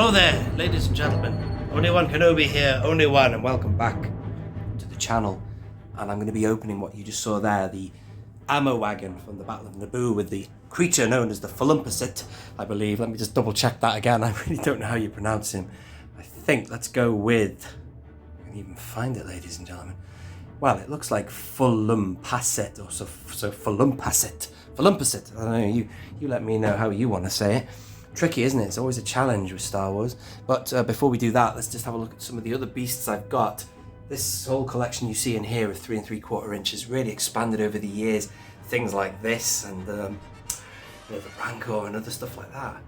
Hello there, ladies and gentlemen. Only One Kenobi here, only one, and welcome back to the channel. And I'm going to be opening what you just saw there, the Ammo Wagon from the Battle of Naboo with the creature known as the Fulumpaset, I believe. Let me just double check that again. I really don't know how you pronounce him. I think let's go with... I can even find it, ladies and gentlemen. Well, it looks like Fulumpaset, or so Fulumpaset. Fulumpaset. I don't know, you let me know how you want to say it. Tricky, isn't it? It's always a challenge with Star Wars. But before we do that, let's just have a look at some of the other beasts I've got. This whole collection you see in here of 3 3/4 inches really expanded over the years. Things like this and the Rancor and other stuff like that.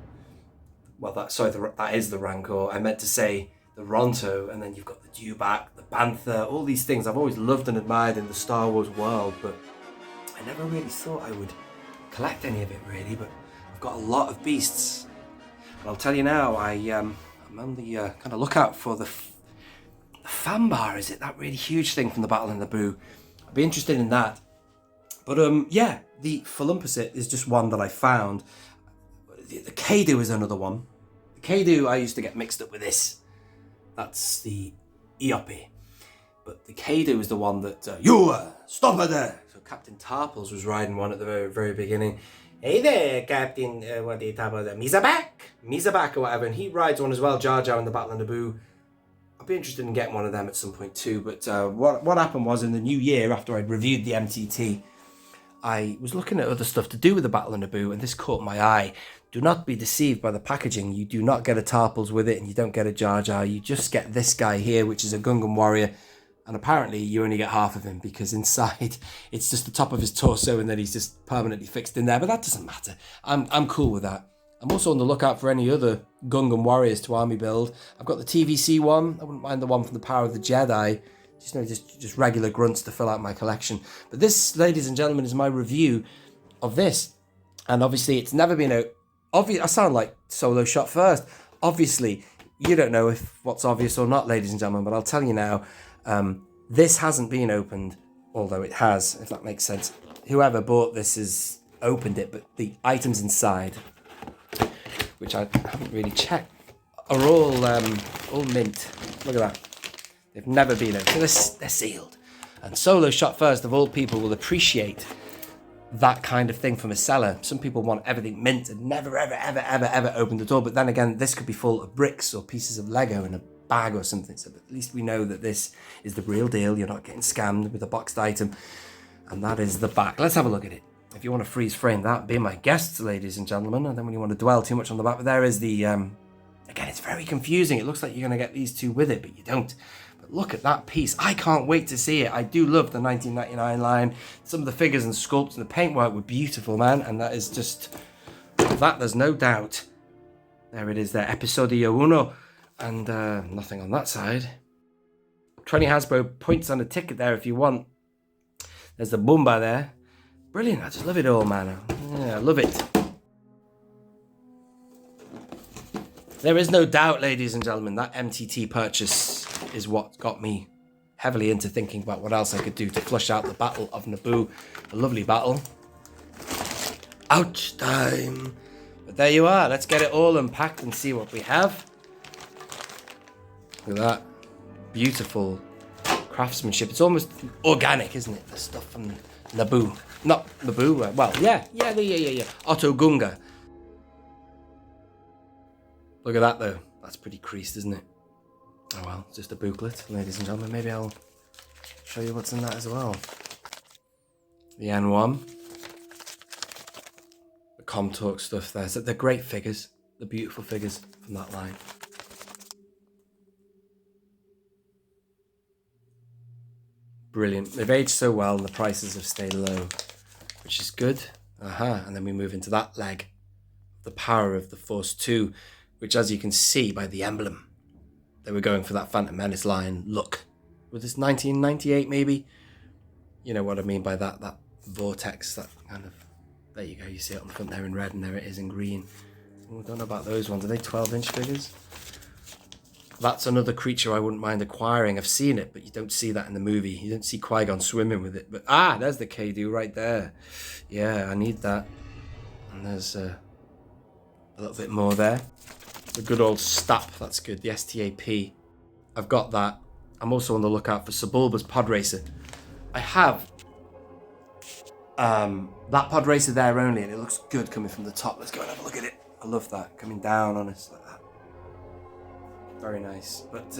Well, that is the Rancor. I meant to say the Ronto, and then you've got the Dewback, the Bantha, all these things I've always loved and admired in the Star Wars world, but I never really thought I would collect any of it really. But I've got a lot of beasts. And I'll tell you now, I'm on the kind of lookout for the fan bar. Is it that really huge thing from the Battle of Naboo? I'd be interested in that. But yeah, the Fulumpaset is just one that I found. The Kadu is another one. The Kadu I used to get mixed up with this. That's the O.O.K. But the Kadu is the one that stop her there. So Captain Tarples was riding one at the very, very beginning. Hey there, Captain, what do you talk about? Mizabak or whatever, and he rides one as well, Jar Jar in the Battle of Naboo. I'll be interested in getting one of them at some point too, but what happened was in the new year, after I'd reviewed the MTT, I was looking at other stuff to do with the Battle of Naboo, and this caught my eye. Do not be deceived by the packaging. You do not get a Tarples with it, and you don't get a Jar Jar. You just get this guy here, which is a Gungan warrior. And apparently you only get half of him because inside it's just the top of his torso and then he's just permanently fixed in there. But that doesn't matter. I'm cool with that. I'm also on the lookout for any other Gungan warriors to army build. I've got the TVC one. I wouldn't mind the one from the Power of the Jedi. Just regular grunts to fill out my collection. But this, ladies and gentlemen, is my review of this. And obviously it's never been obvious. I sound like Solo shot first. Obviously, you don't know if what's obvious or not, ladies and gentlemen, but I'll tell you now. This hasn't been opened, although it has, if that makes sense. Whoever bought this has opened it, but the items inside, which I haven't really checked, are all mint. Look at that. They've never been opened. So they're sealed. And Solo shot first, of all people, will appreciate that kind of thing from a seller. Some people want everything mint and never, ever opened at all. But then again, this could be full of bricks or pieces of Lego in a bag or something, so at least we know that this is the real deal. You're not getting scammed with a boxed item. And that is the back. Let's have a look at it. If you want to freeze frame that, be my guests, ladies and gentlemen. And then when you want to dwell too much on the back, but there is the again, it's very confusing. It looks like you're going to get these two with it, but you don't. But look at that piece. I can't wait to see it. I do love the 1999 line. Some of the figures and sculpts and the paintwork were beautiful, man, and that is just that, there's no doubt. There it is there, Episodio Uno. And nothing on that side. 20 Hasbro points on a ticket there if you want. There's the Boomba there. Brilliant. I just love it all, man. Yeah, I love it. There is no doubt, ladies and gentlemen, that MTT purchase is what got me heavily into thinking about what else I could do to flush out the Battle of Naboo. A lovely battle. Ouch time. But there you are. Let's get it all unpacked and see what we have. Look at that. Beautiful craftsmanship. It's almost organic, isn't it? The stuff from Naboo. Not Naboo. Well, yeah. Otoh Gunga. Look at that, though. That's pretty creased, isn't it? Oh, well. It's just a booklet, ladies and gentlemen. Maybe I'll show you what's in that as well. The N1. The Comtalk stuff there. So they're great figures. The beautiful figures from that line. Brilliant. They've aged so well and the prices have stayed low, which is good. And then we move into that leg. The Power of the Force 2, which as you can see by the emblem, they were going for that Phantom Menace line look. Was this 1998 maybe? You know what I mean by that vortex, that kind of... There you go, you see it on the front there in red and there it is in green. I don't know about those ones. Are they 12-inch figures? That's another creature I wouldn't mind acquiring. I've seen it, but you don't see that in the movie. You don't see Qui-Gon swimming with it. But there's the Kadu right there. Yeah, I need that. And there's a little bit more there. The good old STAP, that's good, the STAP. I've got that. I'm also on the lookout for Sebulba's Pod Racer. I have that Pod Racer there only, and it looks good coming from the top. Let's go and have a look at it. I love that, coming down on us like that. Very nice. But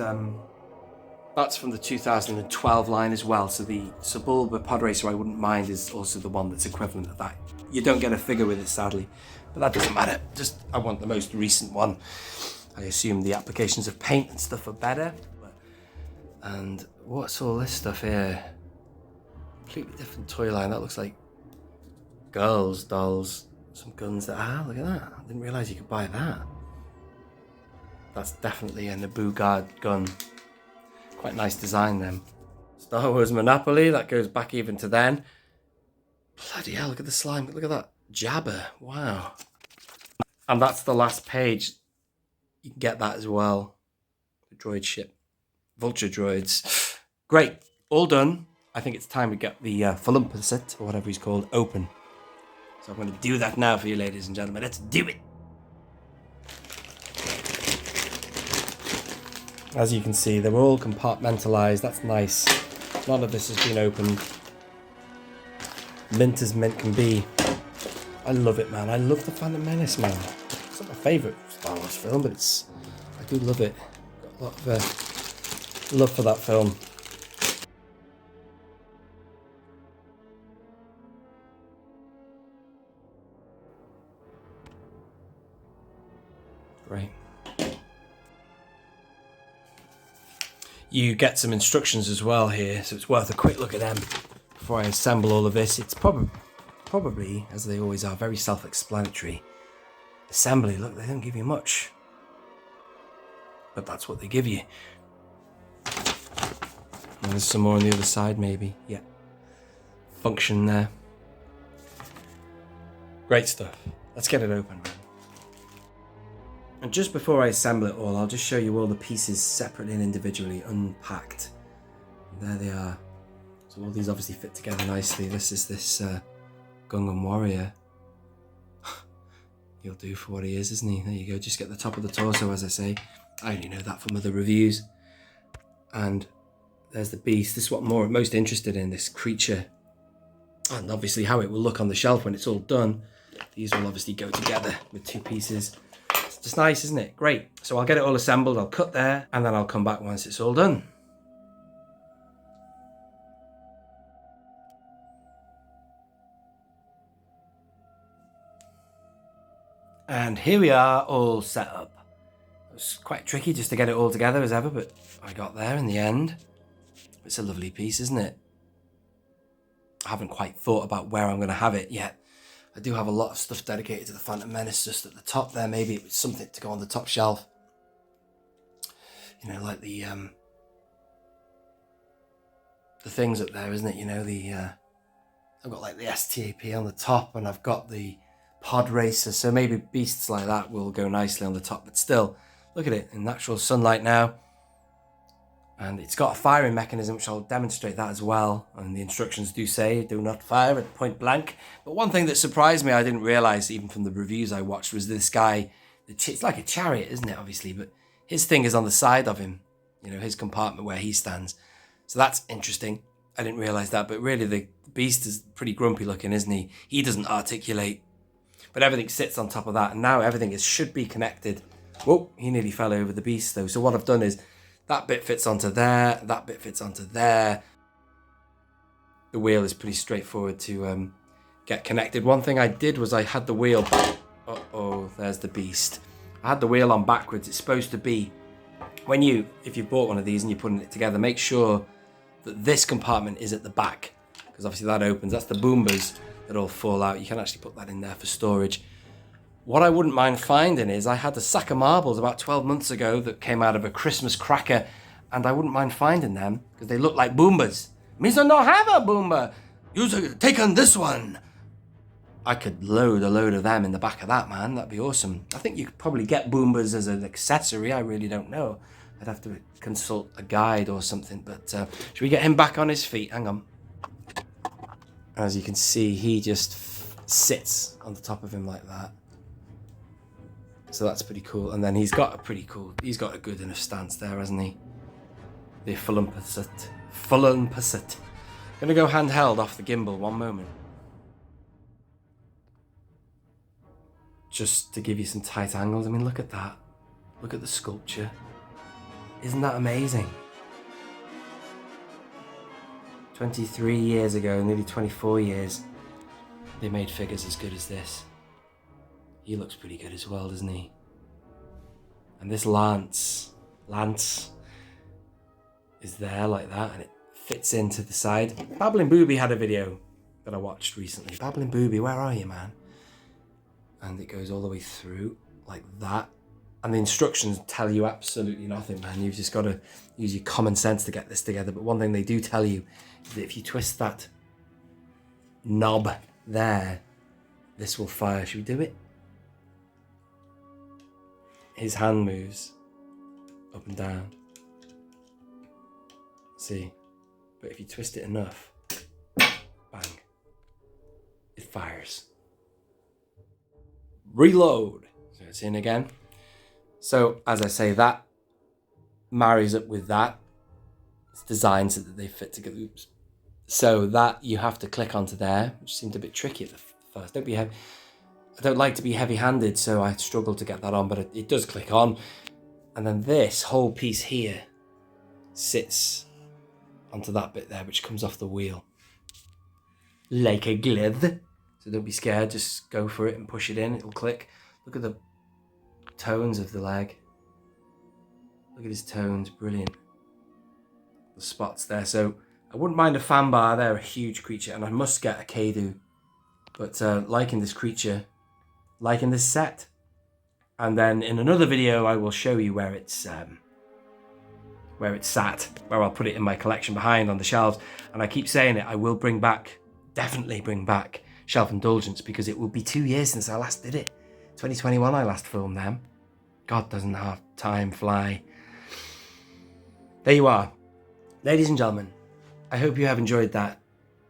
that's from the 2012 line as well. So the Sebulba Pod Racer I wouldn't mind is also the one that's equivalent of that. You don't get a figure with it, sadly, but that doesn't matter. Just, I want the most recent one. I assume the applications of paint and stuff are better. And what's all this stuff here? Completely different toy line. That looks like girls' dolls. Some guns that look at that. I didn't realise you could buy that. That's definitely a Naboo guard gun. Quite nice design then. Star Wars Monopoly, that goes back even to then. Bloody hell, look at the slime. Look at that. Jabber. Wow. And that's the last page. You can get that as well. The droid ship. Vulture droids. Great. All done. I think it's time we get the Fulumpaset, or whatever he's called, open. So I'm going to do that now for you, ladies and gentlemen. Let's do it. As you can see, they're all compartmentalized. That's nice. None of this has been opened. Mint as mint can be. I love it, man. I love the Phantom Menace, man. It's not my favourite Star Wars film, but I do love it. Got a lot of love for that film. Great. You get some instructions as well here, so it's worth a quick look at them before I assemble all of this. It's probably, as they always are, very self-explanatory. Assembly, look, they don't give you much. But that's what they give you. And there's some more on the other side, maybe. Yeah. Function there. Great stuff. Let's get it open. And just before I assemble it all, I'll just show you all the pieces separately and individually, unpacked. There they are. So all these obviously fit together nicely. This is this Gungan warrior. He'll do for what he is, isn't he? There you go. Just get the top of the torso, as I say. I only know that from other reviews. And there's the beast. This is what I'm most interested in, this creature. And obviously how it will look on the shelf when it's all done. These will obviously go together with two pieces. It's just nice, isn't it? Great. So I'll get it all assembled. I'll cut there, and then I'll come back once it's all done. And here we are, all set up. It was quite tricky just to get it all together as ever, but I got there in the end. It's a lovely piece, isn't it? I haven't quite thought about where I'm going to have it yet. I do have a lot of stuff dedicated to the Phantom Menace just at the top there. Maybe it was something to go on the top shelf. You know, like the things up there, isn't it? You know, I've got like the STAP on the top, and I've got the Pod Racer. So maybe beasts like that will go nicely on the top. But still, look at it in natural sunlight now. And it's got a firing mechanism, which I'll demonstrate that as well. And the instructions do say, do not fire at point blank. But one thing that surprised me, I didn't realise, even from the reviews I watched, was this guy. It's like a chariot, isn't it, obviously? But his thing is on the side of him. You know, his compartment where he stands. So that's interesting. I didn't realise that. But really, the beast is pretty grumpy looking, isn't he? He doesn't articulate. But everything sits on top of that. And now everything should be connected. Whoa, he nearly fell over the beast, though. So what I've done is, that bit fits onto there, that bit fits onto there. The wheel is pretty straightforward to get connected. One thing I did was I had the wheel back. Uh-oh, there's the beast. I had the wheel on backwards. It's supposed to be, if you bought one of these and you're putting it together, make sure that this compartment is at the back. Because obviously that opens. That's the boombas that all fall out. You can actually put that in there for storage. What I wouldn't mind finding is I had a sack of marbles about 12 months ago that came out of a Christmas cracker, and I wouldn't mind finding them because they look like boombas. Misa no have a boomba. You take on this one. I could load a load of them in the back of that, man. That'd be awesome. I think you could probably get boombas as an accessory. I really don't know. I'd have to consult a guide or something. But should we get him back on his feet? Hang on. As you can see, he just sits on the top of him like that. So that's pretty cool. And then he's got a good enough stance there, hasn't he? The Fulumpaset. Gonna go handheld off the gimbal, one moment. Just to give you some tight angles. I mean, look at that. Look at the sculpture. Isn't that amazing? 23 years ago, nearly 24 years, they made figures as good as this. He looks pretty good as well, doesn't he? And this lance is there like that, and it fits into the side. Babbling Booby had a video that I watched recently. Babbling Booby, where are you, man? And it goes all the way through like that. And the instructions tell you absolutely nothing, man. You've just got to use your common sense to get this together. But one thing they do tell you is that if you twist that knob there, this will fire. Should we do it? His hand moves up and down. See? But if you twist it enough, bang, it fires. Reload. So it's in again. So as I say, that marries up with that. It's designed so that they fit together. Oops. So that you have to click onto there, which seemed a bit tricky at the first. Don't be heavy. I don't like to be heavy-handed, so I struggled to get that on, but it does click on. And then this whole piece here sits onto that bit there, which comes off the wheel. Like a glove. So don't be scared, just go for it and push it in, it'll click. Look at the tones of the leg. Look at his tones, brilliant. The spots there, so I wouldn't mind a fan bar, they're a huge creature, and I must get a Kadu. But liking this creature, liking this set. And then in another video I will show you where it's sat, where I'll put it in my collection behind on the shelves. And I keep saying it, I will definitely bring back Shelf Indulgence, because it will be 2 years since I last did it. 2021 I last filmed them. God, doesn't have time fly. There you are. Ladies and gentlemen, I hope you have enjoyed that.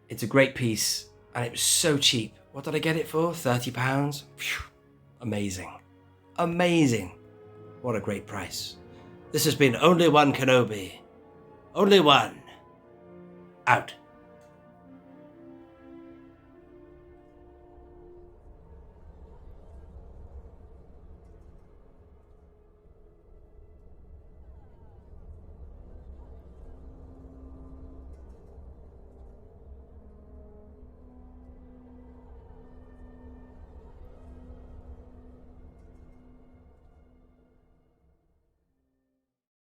It's a great piece, and it was so cheap. What did I get it for? £30? Phew. Amazing. Amazing. What a great price. This has been Only One Kenobi. Only one. Out.